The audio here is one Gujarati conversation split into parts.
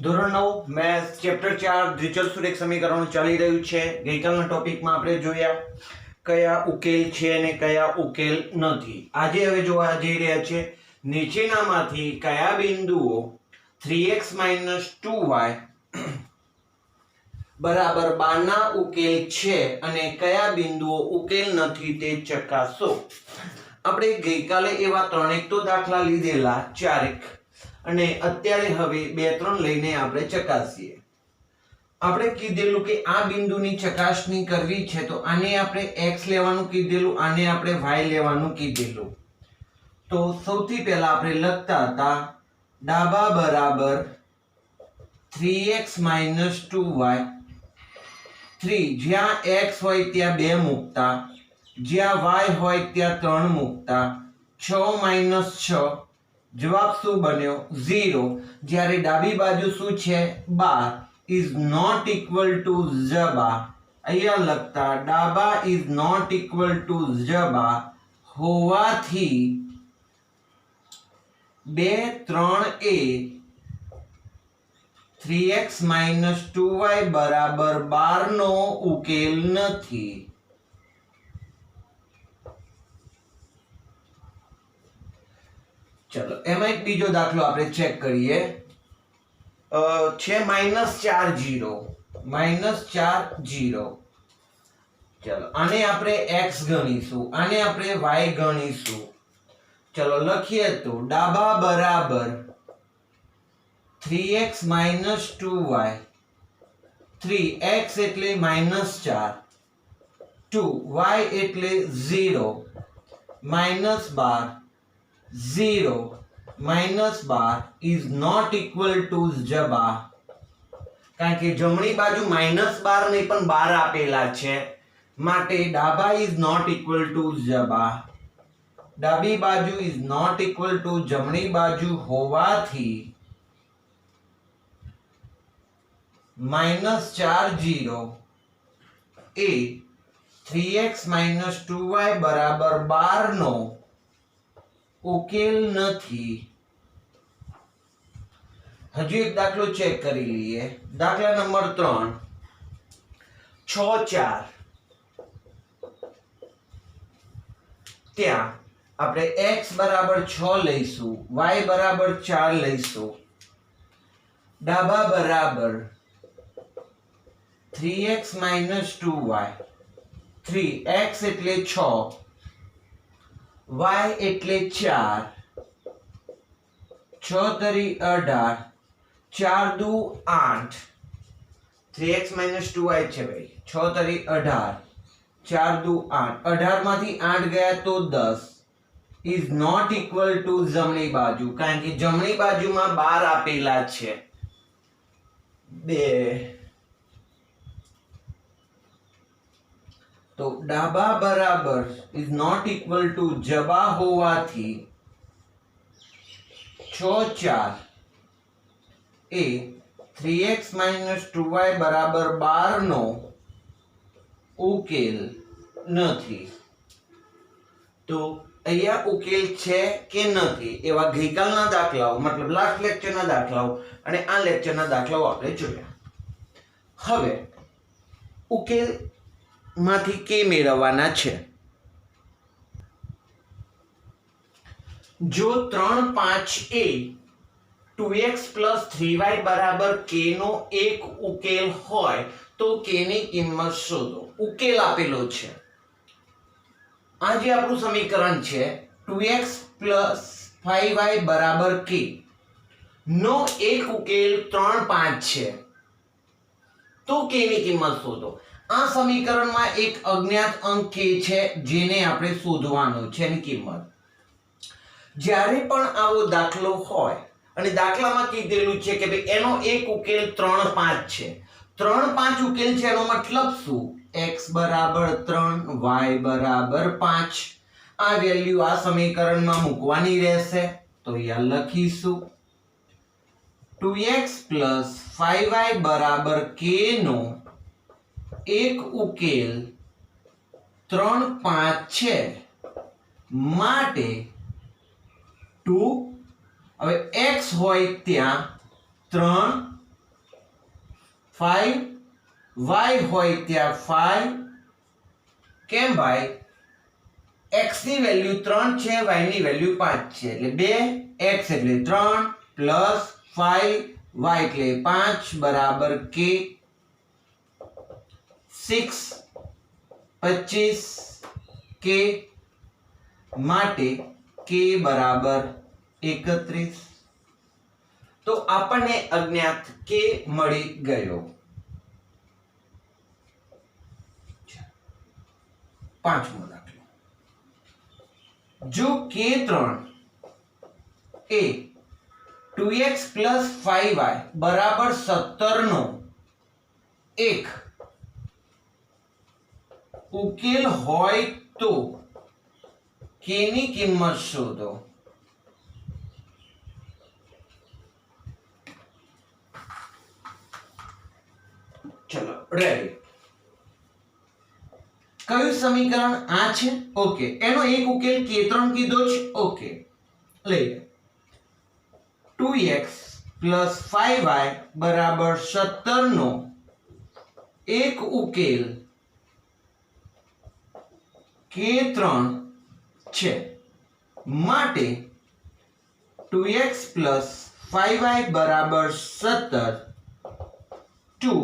ધોરણ 9 મેથ્સ ચેપ્ટર 4 દ્વિચલ સુરેખ સમીકરણો ચાલી રહ્યું છે। ગઈકાલના ટોપિકમાં આપણે જોયા કયા ઉકેલ છે અને કયા ઉકેલ નથી। આજે હવે જોવા જઈ રહ્યા છે નીચેનામાંથી કયા બિંદુઓ 3x - 2y બરાબર 12 ના ઉકેલ છે અને કયા બિંદુઓ ઉકેલ નથી તે ચકાસો। આપણે ગઈકાલે એવા ત્રણેક તો દાખલા લીધેલા, ચારેક, અને અત્યારે હવે બે ત્રણ લઈને આપણે ચકાસીએ। આપણે કીધેલું કે આ બિંદુની ચકાસણી કરવી છે તો આને આપણે x લેવાનું કીધેલું, આને આપણે y લેવાનું કીધેલું। તો સૌથી પહેલા આપણે લખતા હતા ડાબા બરાબર 3x - 2y, 3 જ્યાં x હોય ત્યાં 2 મૂકતા, જ્યાં y હોય ત્યાં 3 મૂકતા, 6 - 6 જવાબ શું બન્યો 0। જ્યારે ડાબી બાજુ શું છે 12 is not equal to જબા, અહીંયા લખતા ડાબા is not equal to જબા હોવાથી 2, 3 એ 3x - 2y બરાબર 12 નો ઉકેલ નથી। चलो एमा एक बीजो दाखलो आपणे चेक करिए छे -4 0 चलो आने आपणे x गणीशुं, आने आपणे y गणीशुं। चलो लखीए तो डाबा बराबर 3x - 2y, 3x એટલે -4, 2y એટલે 0, -12, 0 -12 is not equal to જબા, કારણ કે જમણી બાજુ -12 નહીં પણ 12 આપેલા છે માટે ડાબા is not equal to જબા। ડાબી બાજુ is not equal to જમણી બાજુ હોવાથી -4 0 એ 3x - 2y બરાબર 12 નો ઉકેલ નથી। હજુ એક દાખલો ચેક કરી લઈએ। દાખલા નંબર 3 6 4 ત્યાં આપણે x બરાબર 6 લઈશું, y બરાબર 4 લઈશું। ડાબા બરાબર 3x - 2y, 3x એટલે 6, y એટલે 4, 6 તરી 18, 4 દુ 8, 3x - 2y છે ભાઈ, 6 તરી 18, 4 દુ 8, 18 માંથી 8 ગયા તો 10 is not equal to જમણી બાજુ, કારણ કે જમણી બાજુમાં 12 આપેલા છે 2। તો ડાબા બરાબર is not equal to જબા હોવાથી 6 4 એ 3x - 2y બરાબર 12 નો ઉકેલ નથી। તો અહીંયા ઉકેલ છે કે નથી એવા ગઈકાલના દાખલાઓ, મતલબ લાસ્ટ લેક્ચરના દાખલાઓ અને આ લેક્ચરના દાખલાઓ આપણે જોયા। હવે ઉકેલ માંથી કે મેળવવાના છે। જો 3 5 એ 2x + 3y બરાબર k નો એક ઉકેલ હોય તો k ની કિંમત શોધો। ઉકેલ આપેલો છે, આ જે આપણું સમીકરણ છે 2x + 5y બરાબર k નો એક ઉકેલ 3 5 છે તો k ની કિંમત શોધો। આ સમીકરણમાં એક અજ્ઞાત અંક k છે જેને આપણે શોધવાનો છે એની કિંમત। જ્યારે પણ આવો દાખલો હોય અને દાખલામાં કીધેલું છે કે ભાઈ એનો એક ઉકેલ 3 5 છે, 3 5 ઉકેલ છે એનો મતલબ શું x બરાબર 3 y બરાબર 5, આ વેલ્યુ આ સમીકરણમાં મૂકવાની રહેશે। તો અહીંયા લખીશું 2x + 5y બરાબર k નો એક ઉકેલ 3 5 છે માટે 2 હવે x હોય ત્યાં 3 5 y હોય ત્યાં 5 કેમ ભાઈ x ની વેલ્યુ 3 છે y ની વેલ્યુ 5 છે એટલે 2 x એટલે 3 પ્લસ 5 y એટલે 5 બરાબર k 6 25 k માટે k બરાબર 31 તો આપણને અજ્ઞાત k મળી ગયો. પાંચમો દાખલો. જો k3 એ 2x + 5y બરાબર 17 નો એક ઉકેલ હોય તો k ની કિંમત શોધો. ચલો રેડી. કયું સમીકરણ આ છે? ઓકે, એનો એક ઉકેલ k3 કીધો છે. ઓકે, લઈએ 2x + 5y બરાબર 17 નો એક ઉકેલ k3 છે માટે 2x + 5y બરાબર 17 2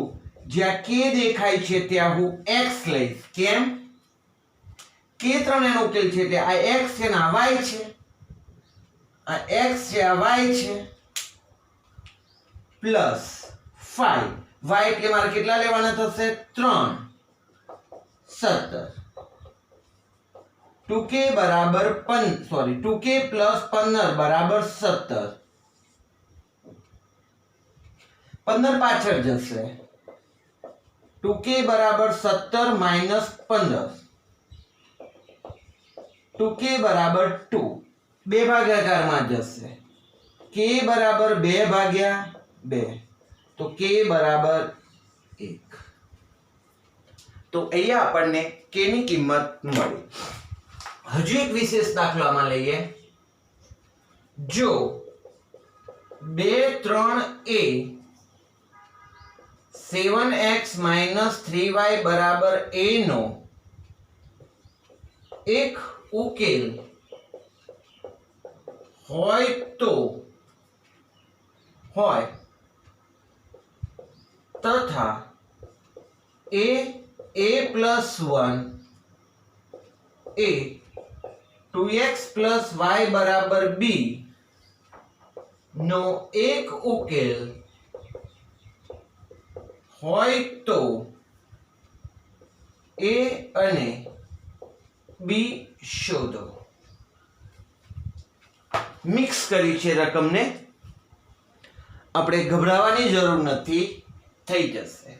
જ્યાં k દેખાય છે ત્યાં હું x લઈશ. કેમ? k3 એનો ઉકેલ છે એટલે આ x છે ને આ y છે. આ x છે આ y છે પ્લસ 5 y એટલે મારે કેટલા લેવાના થશે? 3 17 2k બરાબર 2k + 15 બરાબર 17 15 પાછળ જશે 2k બરાબર 17 માઈનસ 15 2k બરાબર 2 બે ભાગાકારમાં જશે k બરાબર 2/2 તો k બરાબર 1 તો અહીંયા આપણને k ની કિંમત મળી. હજુ એક વિશેષ દાખલામાં લઈએ. જો 2 3 એ 7x - 3y બરાબર a નો એક ઉકેલ હોય તથા a + 1 એ 2x + y બરાબર b નો એક ઉકેલ હોય તો a અને b શોધો. મિક્સ કરી છે રકમને, આપણે ગભરાવાની જરૂર નથી, થઈ જશે.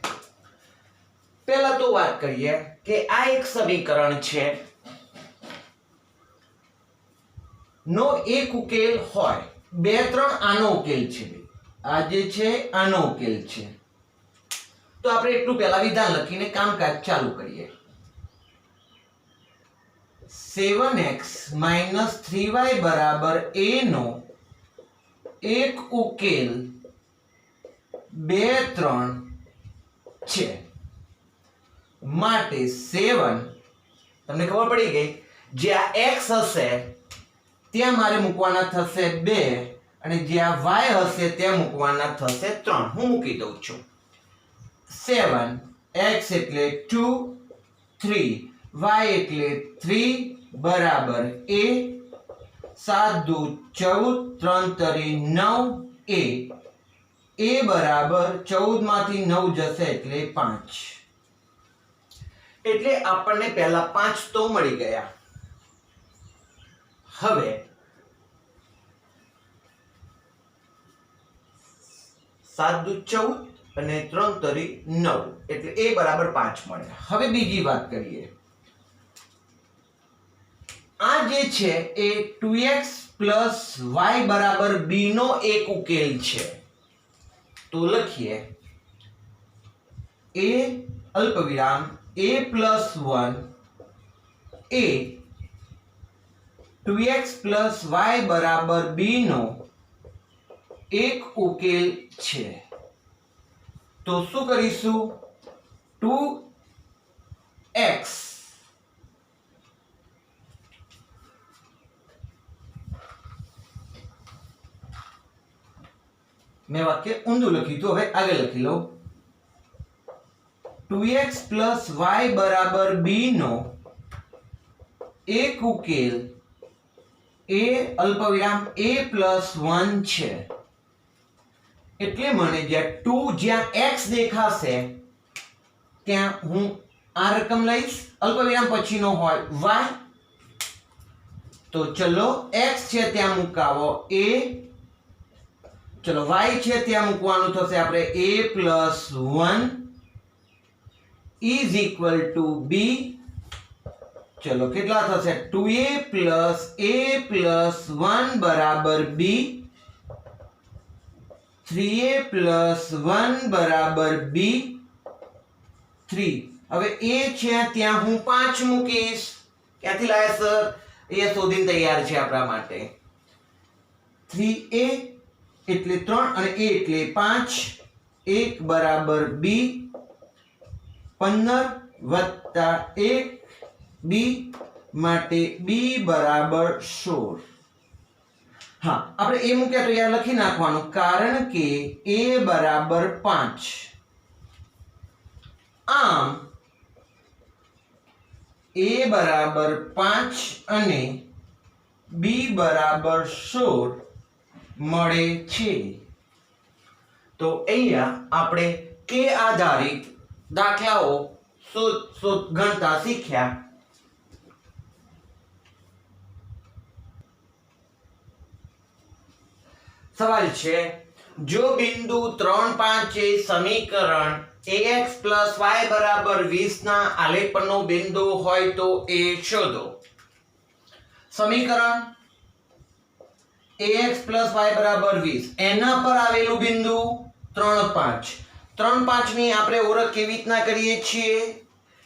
પહેલા તો વાત કરીએ કે આ એક સમીકરણ છે નો એક ઉકેલ હોય. 2 3 આનો ઉકેલ છે. આ જે છે આનો ઉકેલ છે. તો આપણે એટલું પહેલા વિધાન લખીને કામકાજ ચાલુ કરીએ. 7x - 3y બરાબર a નો એક ઉકેલ 2 3 છે માટે 7 તમને ખબર પડી ગઈ, જ્યાં x હશે ત્યાં મારે મૂકવાના થશે 2 અને જ્યાં y હશે ત્યાં મૂકવાના થશે 3. હું મૂકી દઉં છું. 7 x એટલે 2 3 y એટલે 3 બરાબર a 7 દુ 14 3 9 a બરાબર 14 માંથી 9 જશે એટલે 5. એટલે આપણને પહેલા 5 તો મળી ગયા. હવે 7 દુ 14 અને 3 તરી 9 એટલે a બરાબર 5 મળે. હવે બીજી વાત કરીએ. આ જે છે એ 2x + y બરાબર b નો એક ઉકેલ છે. તો લખીએ a અલ્પવિરામ a + 1 એ 2x + y બરાબર b નો એક ઉકેલ છે. તો શું કરીશું 2x मैं वाक्य ऊंधું લખ્યું તો હવે આગળ લખી લો 2x + y = b નો એક ઉકેલ a અલ્પવિરામ a + 1 છે એટલે મને જ્યાં 2 જ્યાં x દેખાશે ત્યાં હું આ રકમ લઈશ અલ્પવિરામ પછીનો હોય y તો ચલો x છે ત્યાં મુકાવો a चलो y છે ત્યાં મૂકવાનું થશે આપણે a + 1 = b ચલો કેટલા થશે 2a + a + 1 = b 3a + 1 = b 3 હવે a છે ત્યાં હું 5 મૂકીશ ક્યાંથી લાયા સર એ શોધીને તૈયાર છે આપણા માટે 3a એટલે 3 અને a એટલે 5 1 = b 15 + 1 b માટે b = 16 હા આપણે એ મૂક્યા તો યાર લખી નાખવાનું કારણ કે a = 5 આમ a = 5 અને b = 16 મળે છે તો અહીંયા આપણે કે આધારિત દાખલાઓ ગણતા શીખ્યા સવાલ છે જો બિંદુ 3 5 એ સમીકરણ ax + y = 20 ના આલેખ પરનો બિંદુ હોય તો એ શોધો સમીકરણ ax + y = 20 એના પર આવેલું બિંદુ 3 5 3 5 ની આપણે ઓળખ કેવી રીતના કરીએ છીએ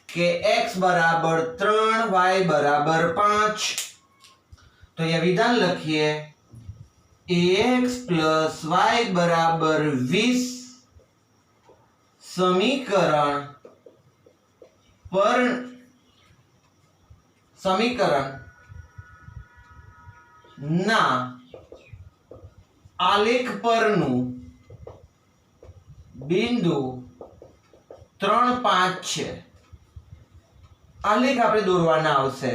કે x = 3 y = 5 તો અહીંયા વિધાન લખીએ ax + y = 20 સમીકરણ ના આલેખ પરનું બિંદુ 3 5 છે આલેખ આપણે દોરવાના આવશે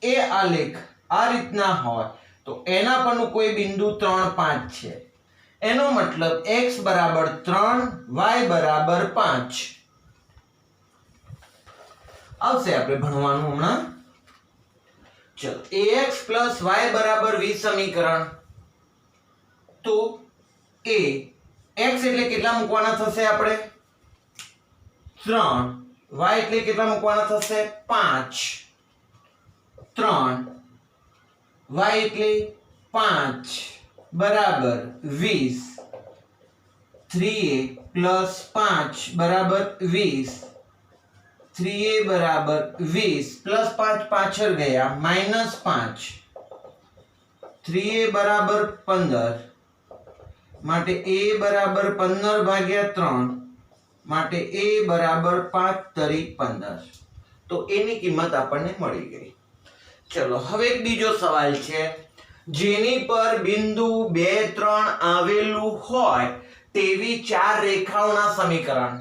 એ આલેખ આ રીતના હોય તો એના પરનું કોઈ બિંદુ 3 5 છે એનો મતલબ x = 3 y = 5 આવશે આપણે ભણવાનું હમણાં ચલો ax + y = 20 સમીકરણ તો a x એટલે કેટલા મૂકવાના થશે આપણે 3 y એટલે કેટલા મૂકવાના થશે 5 3 y એટલે 5 બરાબર 20 3a + 5 બરાબર 20 3a બરાબર 20 + 5 પાછળ ગયા -5 3a બરાબર 15 માટે a બરાબર 15/3 માટે a બરાબર 5 તરી 15 તો એની કિંમત આપણને મળી ગઈ ચલો હવે એક બીજો સવાલ છે જેની પર બિંદુ 2 3 આવેલું હોય તેવી ચાર રેખાઓના સમીકરણ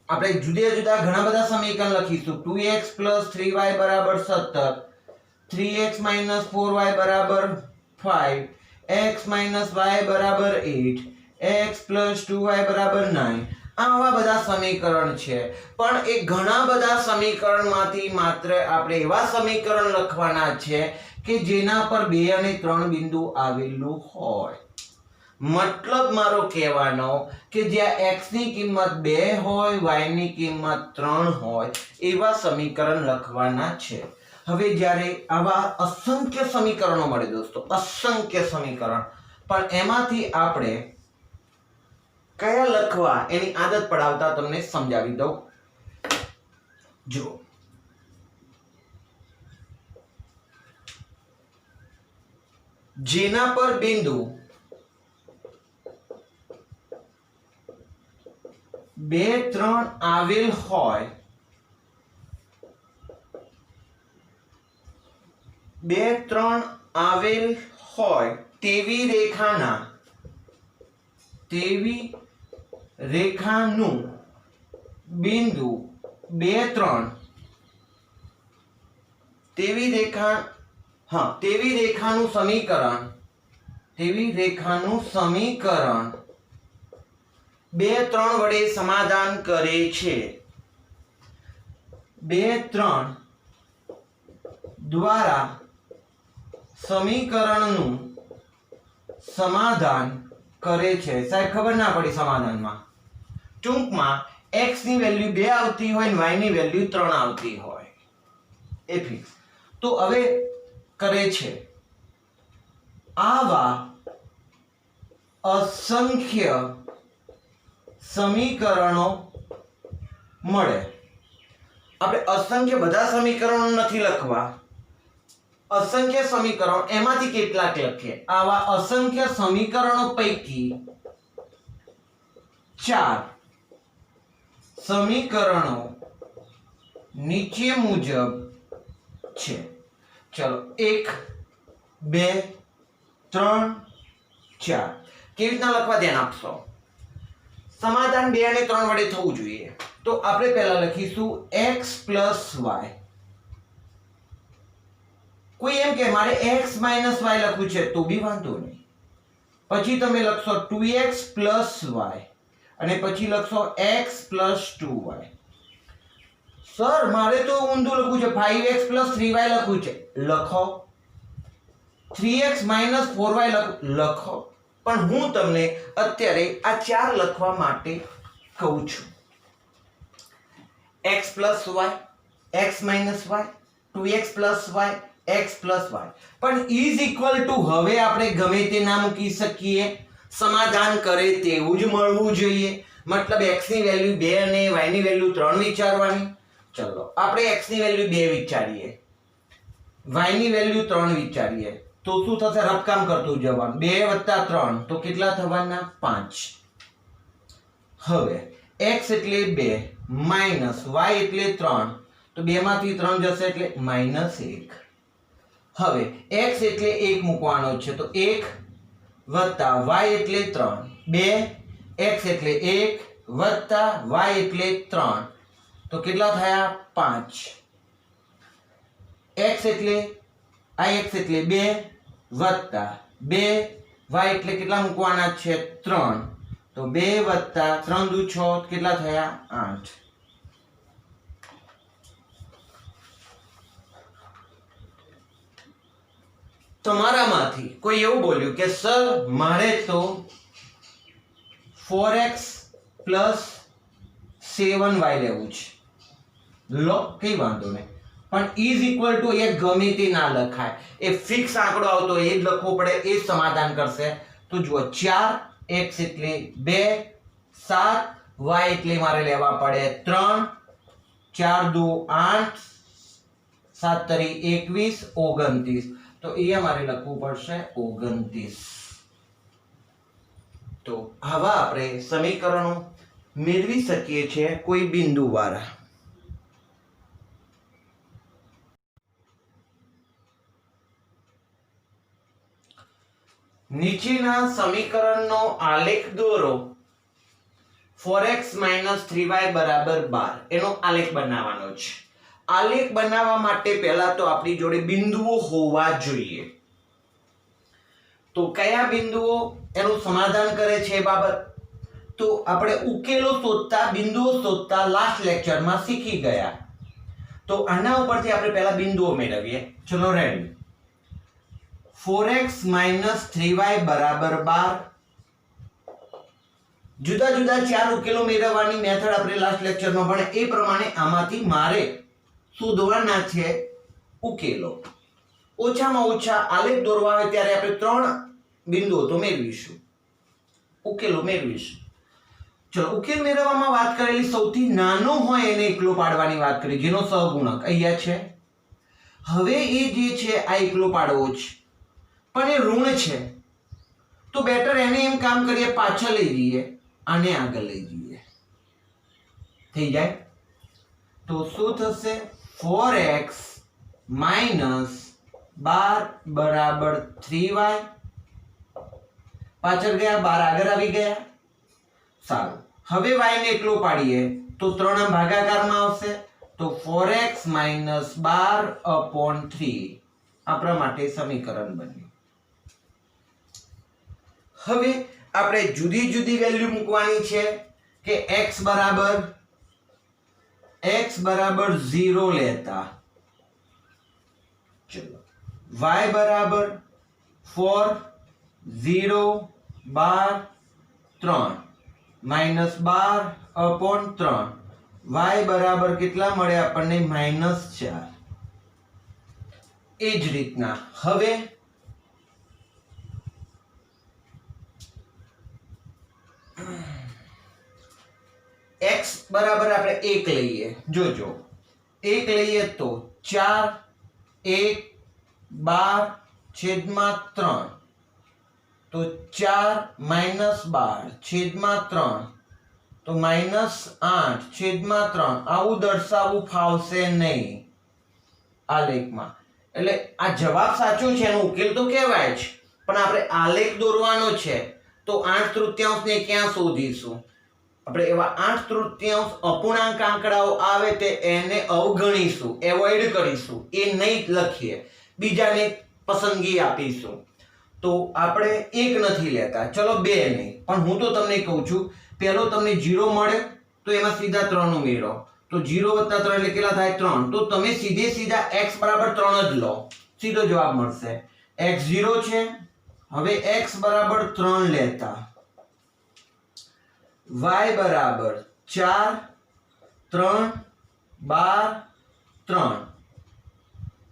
આપણે જુદા જુદા ઘણા બધા સમીકરણ લખીશું 2x + 3y = 17 3x - 4y = 5 x - y = 8 x + 2y = 9 આવા બધા સમીકરણ છે પણ એ ઘણા બધા સમીકરણમાંથી માત્ર આપણે એવા સમીકરણ લખવાના છે કે જેના પર 2 અને 3 બિંદુ આવેલું હોય મતલબ મારો કહેવાનો કે જ્યાં x ની કિંમત 2 હોય y ની કિંમત 3 હોય એવા સમીકરણ લખવાના છે હવે જ્યારે આવા અસંખ્ય સમીકરણો મળે દોસ્તો અસંખ્ય સમીકરણ પણ એમાંથી આપણે કયા લખવા એની આદત પડાવતા તમને સમજાવી દઉં જો જેના પર બિંદુ 2 3 આવેલ હોય 2 3 આવેલ હોય તેવી રેખાનું બિંદુ 2 3 તેવી રેખાનું સમીકરણ 2 3 વડે સમાધાન કરે છે 2 3 દ્વારા સમીકરણનું સમાધાન કરે છે. સાહેબ ખબર ના પડી સમાધાનમાં. ટૂંકમાં x ની વેલ્યુ 2 આવતી હોય અને y ની વેલ્યુ 3 આવતી હોય એ ફિક્સ. તો હવે કરે છે આવા અસંખ્ય સમીકરણો મળે. આપણે અસંખ્ય બધા સમીકરણો નથી લખવા, અસંખ્ય સમીકરણો એમાંથી કેટલાક લખીએ. આવા અસંખ્ય સમીકરણો પૈકી 4 સમીકરણો નીચે મુજબ છે. ચલો 1 2 3 4 કેવી રીતના લખવા ધ્યાન આપશો. સમાધાન 2 અને 3 વડે થવું જોઈએ. તો આપણે પહેલા લખીશું x y. કોઈ એમ કે મારે x y લખવું છે તો બી વાંધો નહીં. પછી તમે લખશો 2x y અને પછી લખશો x 2y. સર મારે તો ઊંધું લખવું છે 5x 3y લખવું છે. લખો 3x 4y લખો. પણ હું તમને અત્યારે આ 4 લખવા માટે કહું છું. x y x y 2x y x y. પણ ઇઝ ઇક્વલ ટુ હવે આપણે ગમે તે ના મૂકી શકીએ, સમાધાન કરે તેવું જ મળવું જોઈએ. મતલબ x ની વેલ્યુ 2 અને y ની વેલ્યુ 3 વિચારવાની. ચલો આપણે x ની વેલ્યુ 2 વિચારીએ, y ની વેલ્યુ 3 વિચારીએ તો શું થશે? રફકામ કરતું જવાનું. 2 + 3 તો કેટલા થવાના? 5. હવે x એટલે 2 માઈનસ y એટલે 3 તો 2 માંથી 3 જશે એટલે -1. હવે x એટલે 1 મૂકવાનો છે તો 1 વત્તા y એટલે 3 2 x એટલે 1 વત્તા y એટલે 3 તો કેટલા થયા? 5. x એટલે 2 વત્તા 2 y એટલે કેટલા મૂકવાના છે? 3 તો 2 વત્તા 3 દુ 6 કેટલા થયા? 8. તમારામાંથી કોઈ એવું બોલ્યું કે સર મારે તો 4x + 7y લેવું છે. લો કઈ વાંધો નહીં, પણ ઇઝ ઇક્વલ ટુ એ ગમે તે ના લખાય, એ ફિક્સ આંકડો આવતો એ જ લખવો પડે, એ જ સમાધાન કરશે. તો જુઓ 4x એટલે 2 7 y એટલે મારે લેવા પડે 3 4 દુ 8 7 તરી 21 29 તો એ અમારે લખવું પડશે 29. તો આવા આપણે સમીકરણો મેળવી શકીએ છીએ કોઈ બિંદુ વાળા. નીચેના સમીકરણનો આલેખ દોરો. 4x - 3y = 12 એનો આલેખ બનાવવાનો છે. આલેખ બનાવવા માટે પહેલા તો આપણી જોડે બિંદુઓ હોવા જોઈએ. તો કયા બિંદુઓ એનું સમાધાન કરે છે એ બાબત તો આપણે ઉકેલો શોધતા, બિંદુઓ શોધતા લાસ્ટ લેક્ચરમાં શીખી ગયા. તો આના ઉપરથી આપણે પહેલા બિંદુઓ મેળવીએ. ચલો રેડી. 4x - 3y = 12. જુદા જુદા 4 ઉકેલો મેળવવાની મેથડ આપણે લાસ્ટ લેક્ચરમાં ભણે એ પ્રમાણે આમાંથી મારે શોધવાના છે ઉકેલો. ઓછામાં ઓછા આલેખ દોરવા હોય ત્યારે આપણે 3 બિંદુઓ તો મેળવીશું, ઉકેલો મેળવીશું. ચલો ઉકેલ મેળવવામાં વાત કરેલી સૌથી નાનો હોય એને એકલો પાડવાની વાત કરી, જેનો સહગુણક અહીંયા છે. હવે એ જે છે આ એકલો પાડવો છે પણ એ ઋણ છે તો બેટર એને એમ કામ કરીએ પાછળ લઈ જઈએ, આને આગળ લઈ જઈએ. થઈ જાય તો શું થશે 4x માઇનસ 12 બરાબર 3y પાછળ ગયા 12 આગળ આવી ગયા સારું હવે y ને એકલો પાડીએ તો 3 ભાગાકારમાં આવશે તો 4x માઇનસ 12 upon 3 આપણા માટે સમીકરણ બન્યું હવે આપણે જુદી જુદી વેલ્યુ મૂકવાની છે કે x બરાબર 0 લેતા ચલો y બરાબર 4 0 12 3 માઇનસ 12 upon 3 y બરાબર કેટલા મળે આપણને -4 એ જ રીતના હવે x બરાબર આપણે 1 લઈએ જોજો 1 લઈએ તો 4 1 12 છેદમાં 3 તો 4 માઇનસ 12 છેદમાં 3 તો -8 છેદમાં 3 આવું દર્શાવવું ફાવશે નહીં આલેખમાં એટલે આ જવાબ સાચો છે એનો ઉકેલ તો કહેવાય જ પણ આપણે આલેખ દોરવાનો છે તો 8/3 ને ક્યાં શોધીશું આપણે એવા 8/3 અપૂર્ણાંક આંકડાઓ આવે તે એને અવગણીશું એવોઇડ કરીશું એ નહીં લખીએ બીજાને પસંદગી આપીશું તો આપણે 1 નથી લેતા ચલો 2 નહીં પણ હું તો તમને કહું છું પહેલો તમને 0 મળે તો એમાં સીધા 3 ઉમેરો તો 0 + 3 એટલે કેટલા થાય 3 તો તમે સીધે સીધા x બરાબર 3 જ લો સીધો જવાબ મળશે x 0 છે હવે x બરાબર 3 લેતા y બરાબર 4 3 12 3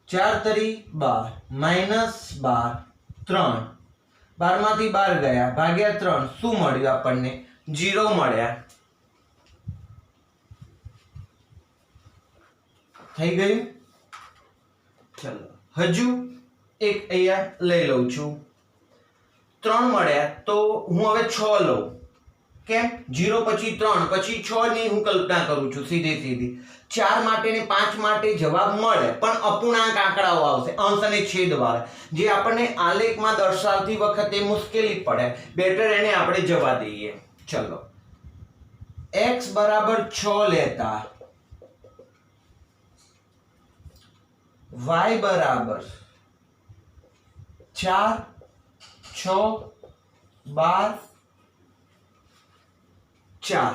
4 તરી 12 -12 3 12 માંથી 12 ગયા ભાગ્યા 3 શું મળ્યું આપણને 0 મળ્યા થઈ ગયું ચલો હજુ એક અહીંયા લઈ લઉં છું 3 મળ્યા તો હું હવે 6 લઉં કેમ 0 પછી 3 પછી 6 ની હું કલ્પના કરું છું સીધી 4 માટે ને 5 માટે જવાબ મળે પણ અપૂર્ણાંક આંકડાઓ આવશે અંશ અને છેદ વાળા જે આપણને આલેખમાં દર્શાવતી વખતે મુશ્કેલી પડે બેટર એને આપણે જવા દઈએ ચલો x બરાબર 6 લેતા y બરાબર 4 6 12 4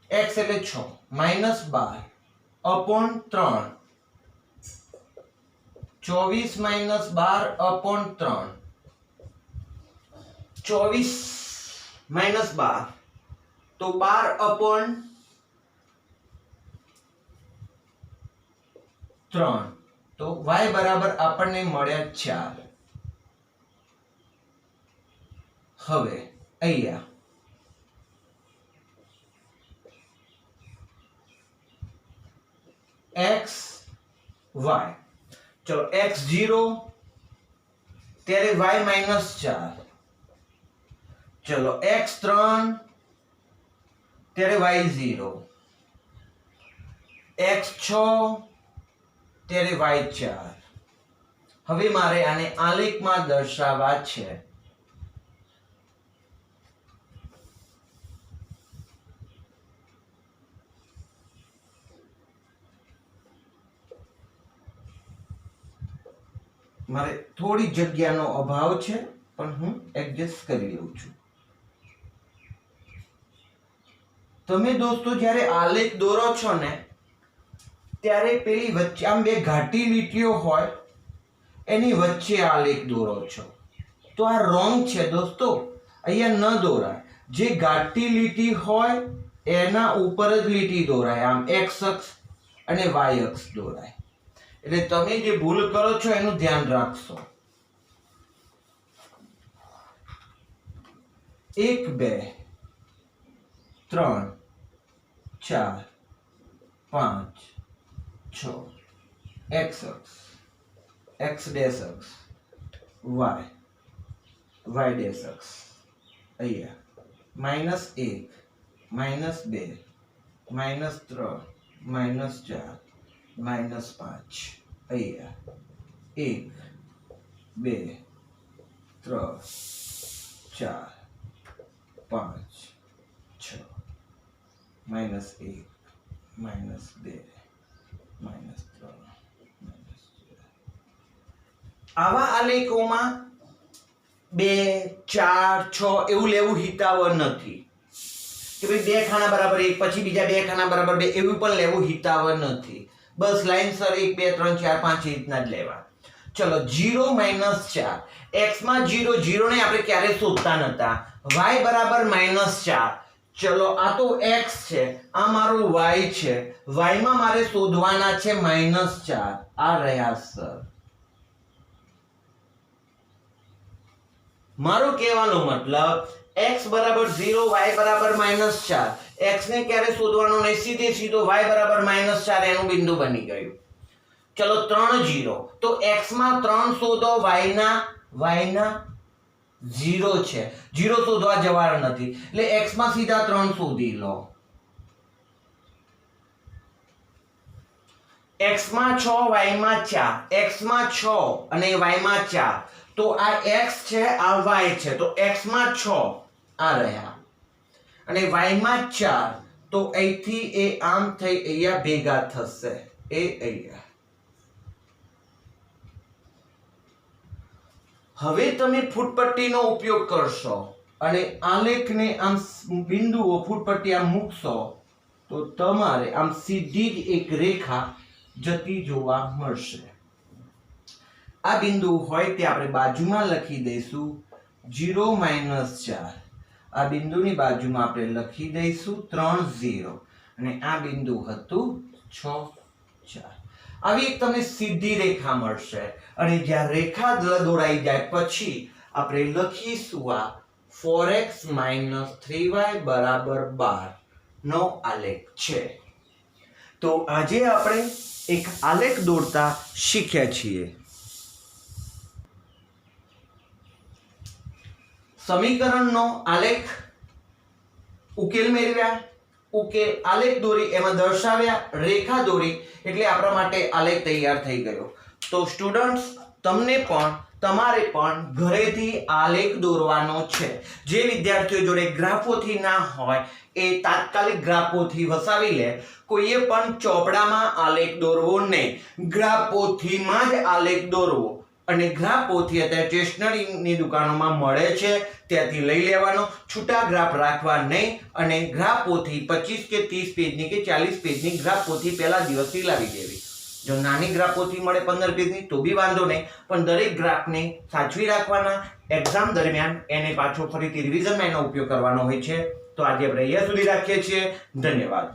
x એટલે 6 -12 upon 3 24 -12 upon 3 24 -12 તો 12 upon 3 તો y બરાબર આપણને મળ્યા 4 હવે અહીંયા x y ચલો x 0 ત્યારે y -4 ચલો x 3 ત્યારે y 0 x 6 ત્યારે y 4 હવે મારે આને આલેખમાં દર્શાવવા છે મારે થોડી જગ્યાનો અભાવ છે પણ હું એડજસ્ટ કરી લઉં છું તમે દોસ્તો જ્યારે આલેખ દોરો છો ને ત્યારે પેલી વચ્ચે આમ બે ઘાટી લીટીઓ હોય એની વચ્ચે આલેખ દોરો છો તો આ રોંગ છે દોસ્તો અહીંયા ન દોરાય જે ઘાટી લીટી હોય એના ઉપર જ લીટી દોરાય આમ x અક્ષ અને y અક્ષ દોરાય એટલે તમે જે ભૂલ કરો છો એનું ધ્યાન રાખશો 1 2 3 4 5 6 x અક્ષ x ડેશ અક્ષ y ડેશ અક્ષ અહીંયા -1 -2 -3 -4 -5 અહીંયા 1 2 3 4 5 6 -1 -2 -3 આવા આલેખોમાં 2 4 6 એવું લેવું હિતાવહ નથી કે ભાઈ 2 ખાના બરાબર 1 પછી બીજા 2 ખાના બરાબર 2 એવું પણ લેવું હિતાવહ નથી. બસ લાઈનસર 1 2 3 4 5 એ રીતના જ લેવા. ચલો 0 -4 x માં 0 0 ને આપણે ક્યારે શોધતા નતા. y બરાબર -4. ચલો આ તો x છે, આ મારું y છે. y માં મારે શોધવાના છે -4. આ રહ્યા સર. મારો કહેવાનો મતલબ x બરાબર 0 y બરાબર -4. x ને ક્યારે શોધવાનો નહીં, સીધે સીધો y બરાબર -4 એનું બિંદુ બની ગયું. ચલો 3 0 તો x માં 3 શોધો, y ના 0 છે, 0 શોધવા જવાનું નથી એટલે x માં સીધા 3 શોધી લો. x માં 6 y માં 4, x માં 6 અને y માં 4 તો આ x છે આ y છે તો x માં 6 આ રહ્યા અને y માં 4 તો અહીંથી એ આમ થઈ અહીંયા ભેગા થશે એ અહીંયા. હવે તમે ફૂટપટ્ટીનો ઉપયોગ કરશો અને આલેખને આમ બિંદુઓ ફૂટપટ્ટી આમ મૂકશો તો તમારે આમ સીધી જ એક રેખા જતી જોવા મળશે. આ બિંદુ હોય તે આપણે બાજુમાં લખી દઈશું 0 -4. આ બિંદુની બાજુમાં આપણે લખી દઈશું 3 0 અને આ બિંદુ હતું 6 4. આવી એક તમને સીધી રેખા મળશે અને જ્યાં રેખા દોરાઈ જાય પછી આપણે લખીશું આ 4x - 3y = 12 નો આલેખ છે. તો આજે આપણે એક આલેખ દોરતા શીખ્યા છીએ. સમીકરણનો આલેખ ઉકેલ મેળવ્યા, ઉકેલ આલેખ દોરી એમાં દર્શાવ્યા, રેખા દોરી એટલે આપણા માટે આલેખ તૈયાર થઈ ગયો. તો સ્ટુડન્ટ્સ તમને પણ તમારે પણ ઘરેથી આલેખ દોરવાનો છે. જે વિદ્યાર્થીઓ જોડે ગ્રાફોથી ના હોય એ તાત્કાલિક ગ્રાફોથી વસાવી લે. કોઈએ પણ ચોપડામાં આલેખ દોરવો નહીં, ગ્રાફોથીમાં જ આલેખ દોરવો. અને ગ્રાફોથી અત્યારે સ્ટેશનરીની દુકાનોમાં મળે છે ત્યાંથી લઈ લેવાનો. છૂટા ગ્રાફ રાખવા નહીં અને ગ્રાફોથી 25 કે 30 પેજની કે 40 પેજની ગ્રાફોથી પહેલા દિવસથી લાવી દેવી. જો નાની ગ્રાફોથી મળે 15 પેજની તો બી વાંધો નહીં, પણ દરેક ગ્રાફને સાચવી રાખવાના. એક્ઝામ દરમિયાન એને પાછો ફરીથી રિવિઝનમાં એનો ઉપયોગ કરવાનો હોય છે. તો આજે આપણે અહીંયા સુધી રાખીએ છીએ. ધન્યવાદ.